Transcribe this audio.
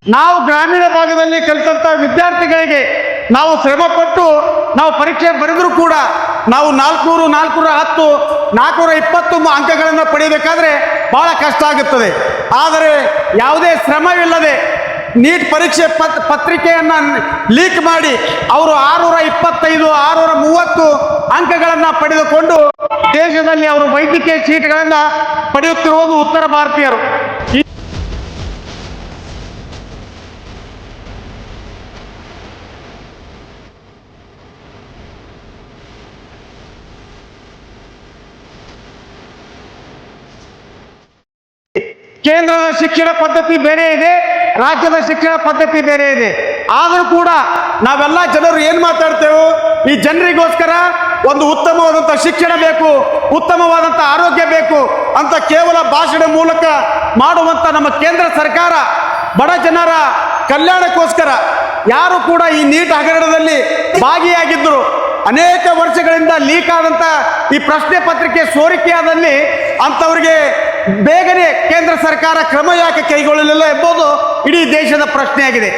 ನಾವು ಗ್ರಾಮೀಣ ಭಾಗದಲ್ಲಿ ಕಲಿತಂಥ ವಿದ್ಯಾರ್ಥಿಗಳಿಗೆ ನಾವು ಶ್ರಮಪಟ್ಟು ನಾವು ಪರೀಕ್ಷೆ ಬರೆದರೂ ಕೂಡ ನಾವು 400, 410, 420 ಅಂಕಗಳನ್ನು ಪಡೆಯಬೇಕಾದ್ರೆ ಬಹಳ ಕಷ್ಟ ಆಗುತ್ತದೆ. ಆದರೆ ಯಾವುದೇ ಶ್ರಮವಿಲ್ಲದೆ ನೀಟ್ ಪರೀಕ್ಷೆ ಪತ್ರಿಕೆಯನ್ನು ಲೀಕ್ ಮಾಡಿ ಅವರು 625, 630 ಅಂಕಗಳನ್ನು ಪಡೆದುಕೊಂಡು ದೇಶದಲ್ಲಿ ಅವರು ವೈದ್ಯಕೀಯ ಸೀಟ್ಗಳನ್ನು ಪಡೆಯುತ್ತಿರುವುದು ಉತ್ತರ ಭಾರತೀಯರು. ಕೇಂದ್ರದ ಶಿಕ್ಷಣ ಪದ್ಧತಿ ಬೇರೆ ಇದೆ, ರಾಜ್ಯದ ಶಿಕ್ಷಣ ಪದ್ಧತಿ ಬೇರೆ ಇದೆ. ಆದರೂ ಕೂಡ ನಾವೆಲ್ಲ ಜನರು ಏನು ಮಾತಾಡ್ತೇವೆ, ಈ ಜನರಿಗೋಸ್ಕರ ಒಂದು ಉತ್ತಮವಾದಂಥ ಶಿಕ್ಷಣ ಬೇಕು, ಉತ್ತಮವಾದಂಥ ಆರೋಗ್ಯ ಬೇಕು ಅಂತ ಕೇವಲ ಭಾಷಣ ಮೂಲಕ ಮಾಡುವಂಥ ನಮ್ಮ ಕೇಂದ್ರ ಸರ್ಕಾರ ಬಡ ಜನರ ಕಲ್ಯಾಣಕ್ಕೋಸ್ಕರ ಯಾರು ಕೂಡ ಈ ನೀಟ್ ಹಗರಣದಲ್ಲಿ ಭಾಗಿಯಾಗಿದ್ದರು. ಅನೇಕ ವರ್ಷಗಳಿಂದ ಲೀಕ್ ಆದಂಥ ಈ ಪ್ರಶ್ನೆ ಪತ್ರಿಕೆ ಸೋರಿಕೆಯಾದಲ್ಲಿ ಅಂಥವ್ರಿಗೆ ಬೇಗನೆ ಕೇಂದ್ರ ಸರ್ಕಾರ ಕ್ರಮ ಯಾಕೆ ಕೈಗೊಳ್ಳಲಿಲ್ಲ ಎಂಬುದು ಇಡೀ ದೇಶದ ಪ್ರಶ್ನೆಯಾಗಿದೆ.